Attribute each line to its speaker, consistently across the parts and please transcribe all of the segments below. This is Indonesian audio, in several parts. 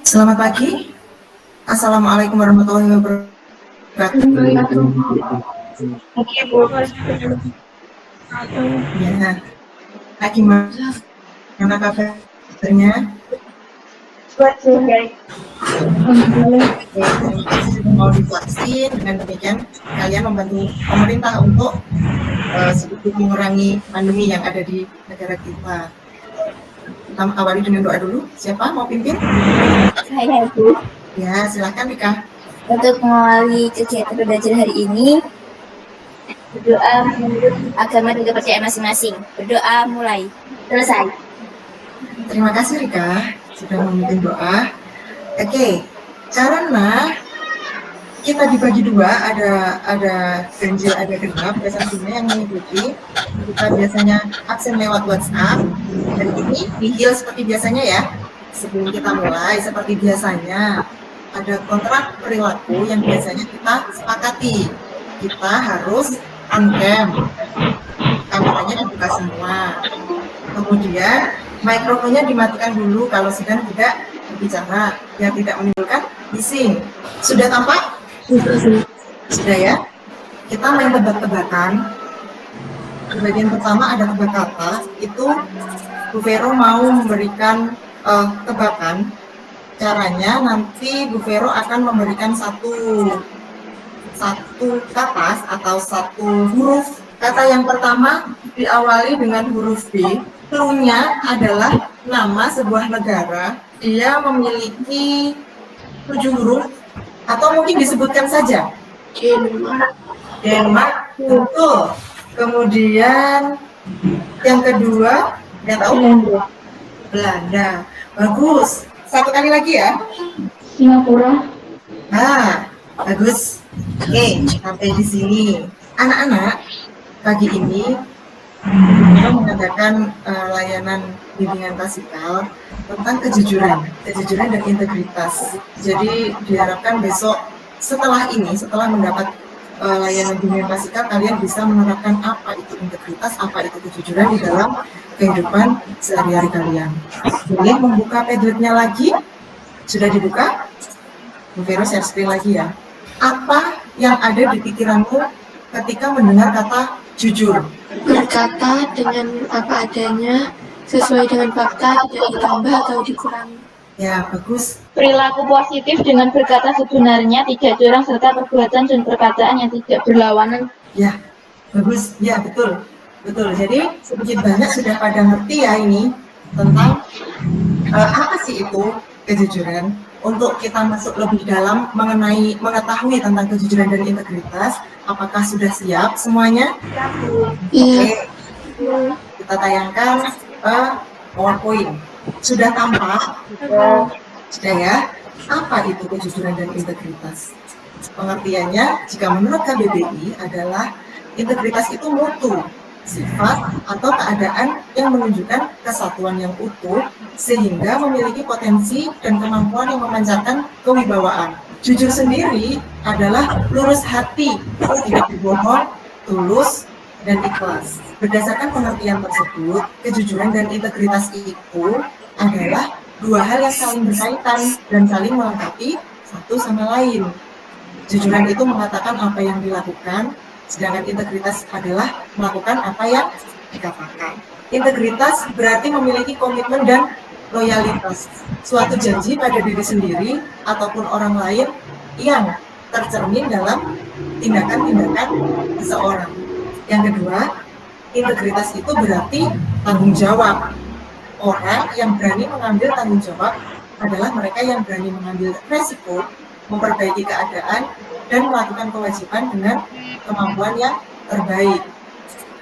Speaker 1: Selamat pagi. Assalamualaikum warahmatullahi wabarakatuh.
Speaker 2: Oke, Bu.
Speaker 1: Ya, Kak, gimana kabarnya?
Speaker 2: Buat baik.
Speaker 1: Oke, terima kasih sudah mau divaksin. Dengan demikian, kalian membantu pemerintah untuk sedikit mengurangi pandemi yang ada di negara kita. Kita awali dengan doa dulu. Siapa mau pimpin?
Speaker 2: Saya, Bu.
Speaker 1: Ya, silakan Rika.
Speaker 2: Untuk mengawali kegiatan belajar hari ini, berdoa menurut agama dan kepercayaan masing-masing. Berdoa mulai. Selesai.
Speaker 1: Terima kasih Rika sudah memimpin doa. Oke, karena kita dibagi dua, ada ganjil, ada genap, biasanya yang mengikuti. Kita biasanya absen lewat WhatsApp, dan ini nihil seperti biasanya ya. Sebelum kita mulai, seperti biasanya, ada kontrak perilaku yang biasanya kita sepakati. Kita harus on-cam, kameranya dibuka semua. Kemudian mikrofonnya dimatikan dulu kalau sedang tidak berbicara, biar tidak menimbulkan bising. Sudah tampak? Sudah ya? Kita main tebak-tebakan. Di bagian pertama ada tebak kata. Itu Bu Vero mau memberikan tebakan. Caranya nanti Bu Vero akan memberikan satu kata atau satu huruf. Kata yang pertama diawali dengan huruf B. Clue-nya adalah nama sebuah negara. Dia memiliki 7 huruf, atau mungkin disebutkan saja. Denmark, betul. Kemudian yang kedua, nggak tahu? Belanda. Bagus. Satu kali lagi ya.
Speaker 2: Singapura.
Speaker 1: Nah, bagus. Oke, sampai di sini. Anak-anak, pagi ini kita mengadakan layanan bimbingan klasikal tentang kejujuran dan integritas. Jadi diharapkan besok setelah mendapat layanan bimbingan klasikal, kalian bisa menerapkan apa itu integritas, apa itu kejujuran di dalam kehidupan sehari-hari kalian. Boleh membuka Padlet-nya lagi? Sudah dibuka? Bu Vero share screen lagi ya. Apa yang ada di pikiranmu ketika mendengar kata jujur?
Speaker 3: Berkata dengan apa adanya, sesuai dengan fakta, tidak ditambah atau dikurangi.
Speaker 1: Ya, bagus.
Speaker 4: Perilaku positif dengan berkata sebenarnya, tidak curang, serta perbuatan dan perkataan yang tidak berlawanan.
Speaker 1: Ya, bagus. Ya, betul. Betul. Jadi, sedikit banyak sudah pada ngerti ya ini tentang apa sih itu kejujuran. Untuk kita masuk lebih dalam mengetahui tentang kejujuran dan integritas, apakah sudah siap semuanya?
Speaker 3: Iya.
Speaker 1: Oke. Kita tayangkan PowerPoint. Sudah tampak? Sudah ya? Apa itu kejujuran dan integritas? Pengertiannya, jika menurut KBBI adalah integritas itu mutu, sifat atau keadaan yang menunjukkan kesatuan yang utuh sehingga memiliki potensi dan kemampuan yang memancarkan kewibawaan. Jujur sendiri adalah lurus hati, tidak berbohong, tulus, dan ikhlas. Berdasarkan pengertian tersebut, kejujuran dan integritas itu adalah dua hal yang saling berkaitan dan saling melengkapi satu sama lain. Jujuran itu mengatakan apa yang dilakukan, sedangkan integritas adalah melakukan apa yang dikatakan. Integritas berarti memiliki komitmen dan loyalitas, suatu janji pada diri sendiri ataupun orang lain yang tercermin dalam tindakan-tindakan seseorang. Yang kedua, integritas itu berarti tanggung jawab. Orang yang berani mengambil tanggung jawab adalah mereka yang berani mengambil resiko, memperbaiki keadaan, dan melakukan kewajiban dengan kemampuan yang terbaik.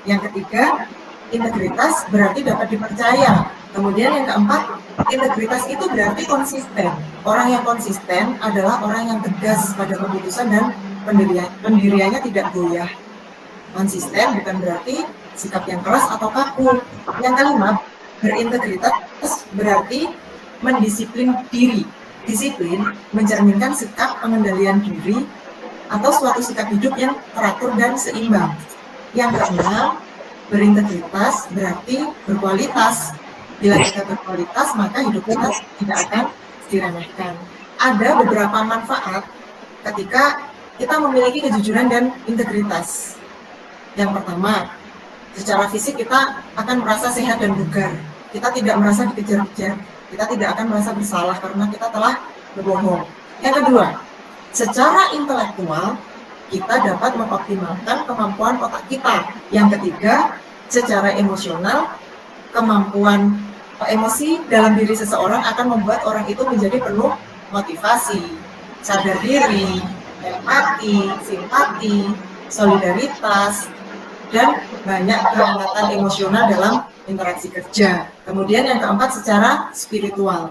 Speaker 1: Yang ketiga, integritas berarti dapat dipercaya. Kemudian yang keempat, integritas itu berarti konsisten. Orang yang konsisten adalah orang yang tegas pada keputusan dan pendiriannya tidak goyah. Konsisten bukan berarti sikap yang keras atau kaku. Yang kelima, berintegritas berarti mendisiplin diri. Disiplin mencerminkan sikap pengendalian diri atau suatu sikap hidup yang teratur dan seimbang. Yang keenam, berintegritas berarti berkualitas. Bila kita berkualitas, maka hidup kita tidak akan diremehkan. Ada beberapa manfaat ketika kita memiliki kejujuran dan integritas. Yang pertama, secara fisik kita akan merasa sehat dan bugar. Kita tidak merasa dikejar-kejar. Kita tidak akan merasa bersalah karena kita telah berbohong. Yang kedua, secara intelektual kita dapat mengoptimalkan kemampuan otak kita. Yang ketiga, secara emosional, kemampuan emosi dalam diri seseorang akan membuat orang itu menjadi penuh motivasi, sadar diri, empati, simpati, solidaritas, dan banyak kehangatan emosional dalam interaksi kerja. Kemudian yang keempat, secara spiritual.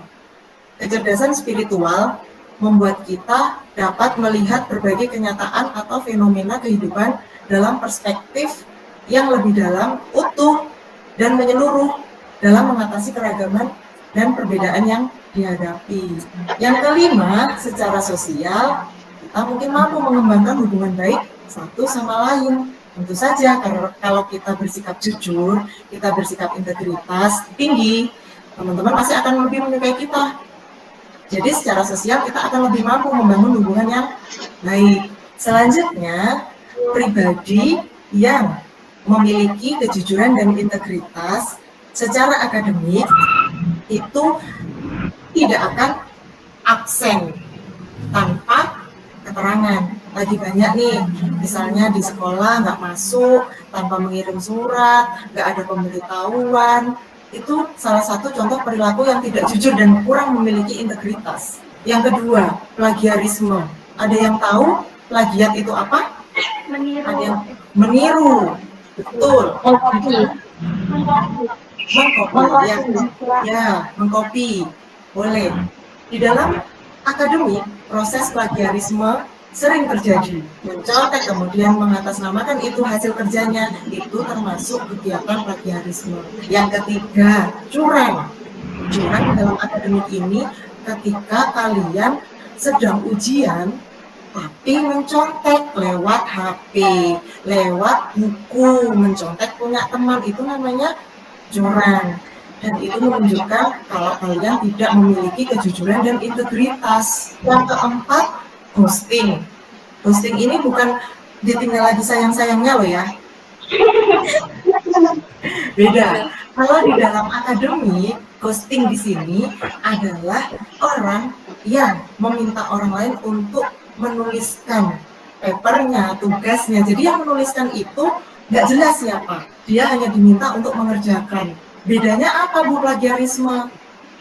Speaker 1: Kecerdasan spiritual membuat kita dapat melihat berbagai kenyataan atau fenomena kehidupan dalam perspektif yang lebih dalam, utuh, dan menyeluruh dalam mengatasi keragaman dan perbedaan yang dihadapi. Yang kelima, secara sosial, kita mungkin mampu mengembangkan hubungan baik satu sama lain. Tentu saja kalau kita bersikap jujur, kita bersikap integritas tinggi, teman-teman pasti akan lebih menyukai kita. Jadi secara sosial kita akan lebih mampu membangun hubungan yang baik. Selanjutnya, pribadi yang memiliki kejujuran dan integritas secara akademik itu tidak akan absen tanpa keterangan. Lagi banyak nih, misalnya di sekolah nggak masuk, tanpa mengirim surat, nggak ada pemberitahuan. Itu salah satu contoh perilaku yang tidak jujur dan kurang memiliki integritas. Yang kedua, plagiarisme. Ada yang tahu plagiat itu apa?
Speaker 2: Meniru.
Speaker 1: Ada yang meniru. Betul. Mengkopi. Ya, mengkopi. Boleh. Di dalam akademik, proses plagiarisme sering terjadi. Mencontek kemudian mengatasnamakan itu hasil kerjanya, itu termasuk kegiatan plagiarisme. Yang ketiga, curang. Curang di dalam akademik ini ketika kalian sedang ujian tapi mencontek lewat HP, lewat buku, mencontek punya teman, itu namanya curang. Dan itu menunjukkan kalau kalian tidak memiliki kejujuran dan integritas. Yang keempat, ghosting. Ghosting ini bukan ditinggal lagi sayang-sayangnya loh ya. Beda. Kalau di dalam akademik, ghosting di sini adalah orang yang meminta orang lain untuk menuliskan papernya, tugasnya. Jadi yang menuliskan itu nggak jelas siapa. Dia hanya diminta untuk mengerjakan. Bedanya apa Bu plagiarisme?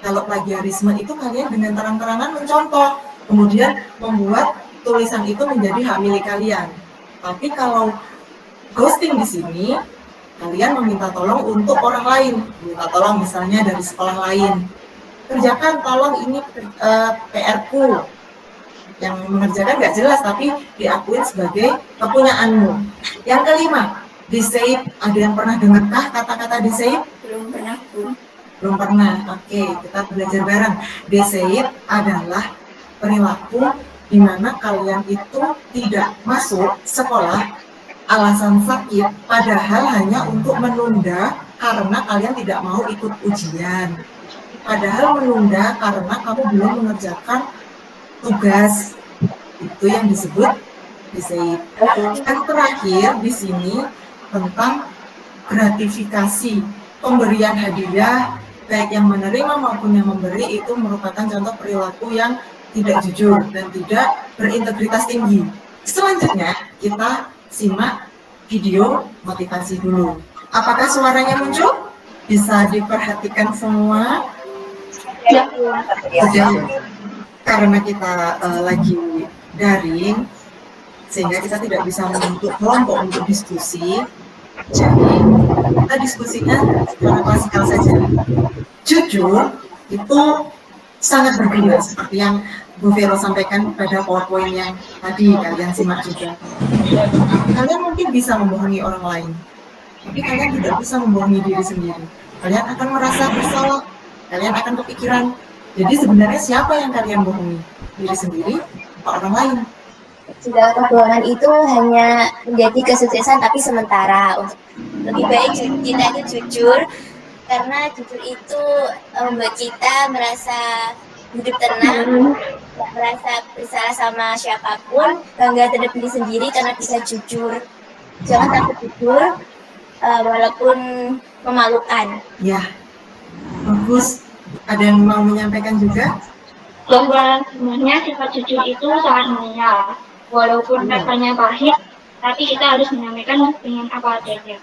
Speaker 1: Kalau plagiarisme itu kalian dengan terang-terangan mencontoh, kemudian membuat tulisan itu menjadi hak milik kalian. Tapi kalau ghosting di sini, kalian meminta tolong untuk orang lain. Minta tolong misalnya dari sekolah lain. Kerjakan tolong ini PR-ku. Yang mengerjakan nggak jelas tapi diakuin sebagai kepunyaanmu. Yang kelima, deceive. Ada yang pernah dengarkah kata-kata deceive?
Speaker 2: Belum pernah, Bu.
Speaker 1: Belum pernah. Oke, kita belajar bareng. Deceive adalah perilaku di mana kalian itu tidak masuk sekolah alasan sakit, padahal hanya untuk menunda karena kalian tidak mau ikut ujian. Padahal menunda karena kamu belum mengerjakan tugas. Itu yang disebut deceive. Yang terakhir di sini tentang gratifikasi, pemberian hadiah, baik yang menerima maupun yang memberi, itu merupakan contoh perilaku yang tidak jujur dan tidak berintegritas tinggi. Selanjutnya kita simak video motivasi dulu. Apakah suaranya muncul? Bisa diperhatikan semua?
Speaker 4: Ya.
Speaker 1: Sudah. Karena kita lagi daring, sehingga kita tidak bisa membentuk kelompok untuk diskusi. Jadi kita diskusinya secara klasikal saja. Jujur itu sangat berguna, seperti yang Bu Vero sampaikan pada PowerPoint yang tadi kalian simak juga. Kalian mungkin bisa membohongi orang lain, tapi kalian tidak bisa membohongi diri sendiri. Kalian akan merasa bersalah, kalian akan kepikiran. Jadi sebenarnya siapa yang kalian bohongi? Diri sendiri atau orang lain?
Speaker 2: Segala kebohongan itu hanya menjadi kesuksesan tapi sementara. Lebih baik kita itu jujur, karena jujur itu membuat kita merasa hidup tenang, tidak merasa bersalah sama siapapun, bangga terhadap diri sendiri karena bisa jujur. Jangan takut jujur, walaupun memalukan.
Speaker 1: Ya, bagus. Ada yang mau menyampaikan juga?
Speaker 4: Bahwa sebenarnya sifat jujur itu sangat mulia. Walaupun rasanya pahit, tapi kita harus menyampaikan dengan apa adanya.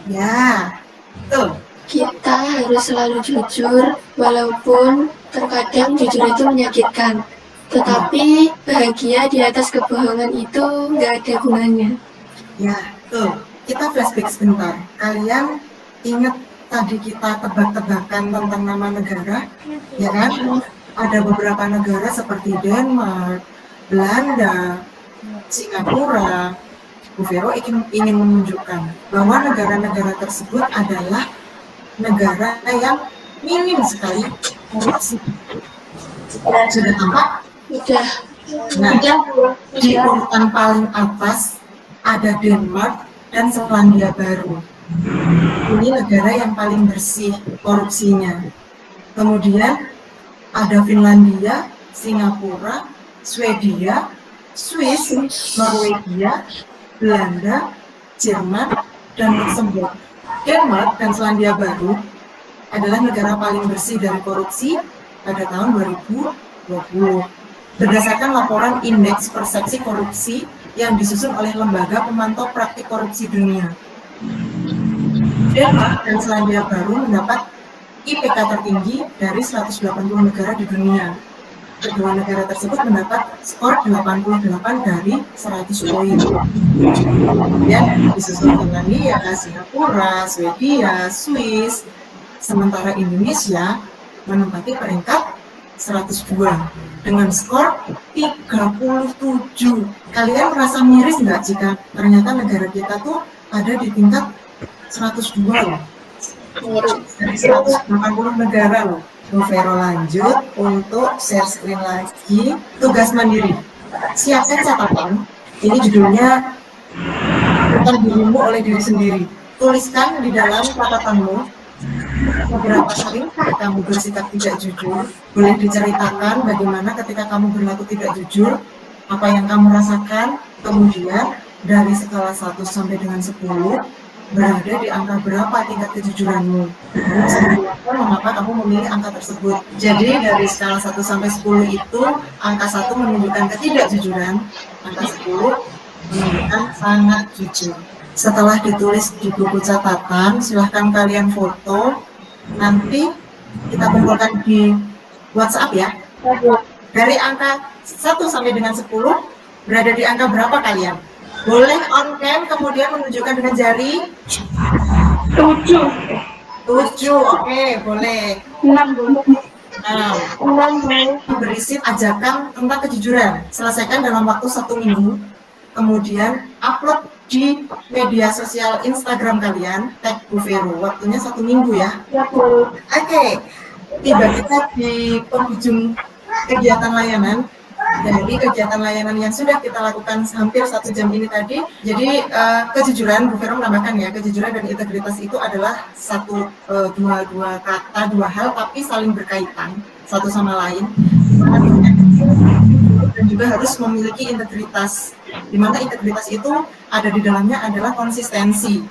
Speaker 1: Ya, betul.
Speaker 3: Kita harus selalu jujur, walaupun terkadang jujur itu menyakitkan. Tetapi bahagia di atas kebohongan itu nggak ada gunanya.
Speaker 1: Ya, betul. Kita flashback sebentar. Kalian ingat tadi kita tebak-tebakan tentang nama negara, ya kan? Ada beberapa negara seperti Denmark, Belanda, Singapura. Bu Vero ingin menunjukkan bahwa negara-negara tersebut adalah negara yang minim sekali korupsi. Sudah tampak?
Speaker 3: Udah,
Speaker 1: Nah, di urutan paling atas ada Denmark dan Selandia Baru. Ini negara yang paling bersih korupsinya. Kemudian ada Finlandia, Singapura, Swedia, Swiss, Norwegia, Belanda, Jerman, dan Luxembourg. Denmark dan Selandia Baru adalah negara paling bersih dari korupsi pada tahun 2020. Berdasarkan laporan Indeks Persepsi Korupsi yang disusun oleh Lembaga Pemantau Praktik Korupsi Dunia. Denmark dan Selandia Baru mendapat IPK tertinggi dari 180 negara di dunia. Kedua negara tersebut mendapat skor 88 dari 100 poin. Kemudian disusul Finlandia, Singapura, Swedia, Swiss. Sementara Indonesia menempati peringkat 102 dengan skor 37. Kalian merasa miris nggak jika ternyata negara kita tuh ada di tingkat 102 loh? Dari 180 negara loh. Bu Vero lanjut untuk share screen lagi. Tugas mandiri. Siapkan catatan. Ini judulnya bukan dirimu oleh diri sendiri. Tuliskan di dalam catatanmu beberapa sering kamu bersikap tidak jujur. Boleh diceritakan bagaimana ketika kamu berlaku tidak jujur, apa yang kamu rasakan. Kemudian dari skala 1 sampai dengan 10 berada di angka berapa tingkat kejujuranmu. Kamu bisa menjelaskan mengapa kamu memilih angka tersebut. Jadi dari skala 1 sampai 10 itu, angka 1 menunjukkan ketidakjujuran, angka 10 menunjukkan sangat jujur. Setelah ditulis di buku catatan, silahkan kalian foto. Nanti kita kumpulkan di WhatsApp ya. Dari angka 1 sampai dengan 10, berada di angka berapa kalian? Boleh on cam kemudian menunjukkan dengan jari. 7, oke, boleh. 6. Berisi ajakan tentang kejujuran. Selesaikan dalam waktu 1 minggu. Kemudian upload di media sosial Instagram kalian, tag Bu Vero. Waktunya 1 minggu ya. Oke. Tiba kita di penghujung kegiatan layanan. Dari kegiatan layanan yang sudah kita lakukan hampir 1 jam ini tadi. Jadi kejujuran, Bu Vero menambahkan ya, kejujuran dan integritas itu adalah dua kata, 2 hal, tapi saling berkaitan satu sama lain. Dan juga harus memiliki integritas, di mana integritas itu ada di dalamnya adalah konsistensi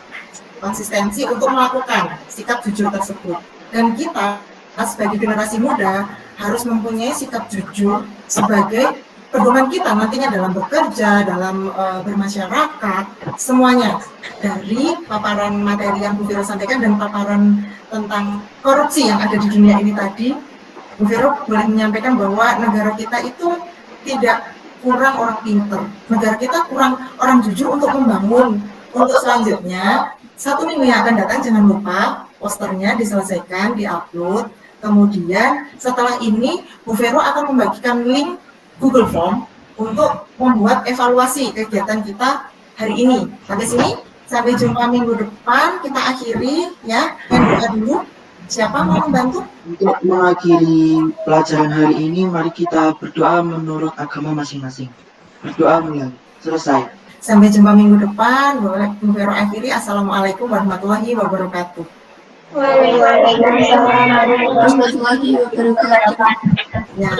Speaker 1: untuk melakukan sikap jujur tersebut. Dan kita sebagai generasi muda harus mempunyai sikap jujur sebagai pedoman kita nantinya dalam bekerja, dalam bermasyarakat, semuanya. Dari paparan materi yang Bu Vero sampaikan dan paparan tentang korupsi yang ada di dunia ini tadi, Bu Vero boleh menyampaikan bahwa negara kita itu tidak kurang orang pinter. Negara kita kurang orang jujur untuk membangun. Untuk selanjutnya, 1 minggu yang akan datang jangan lupa posternya diselesaikan, diupload. Kemudian setelah ini Bu Vero akan membagikan link Google Form untuk membuat evaluasi kegiatan kita hari ini. Sampai sini, sampai jumpa minggu depan. Kita akhiri ya. Yang doa dulu. Siapa mau membantu?
Speaker 5: Untuk mengakhiri pelajaran hari ini, mari kita berdoa menurut agama masing-masing. Berdoa mulai. Selesai.
Speaker 1: Sampai jumpa minggu depan. Bu Vero akhiri. Assalamualaikum warahmatullahi wabarakatuh.
Speaker 3: Warahmatullahi wabarakatuh.
Speaker 1: Ya.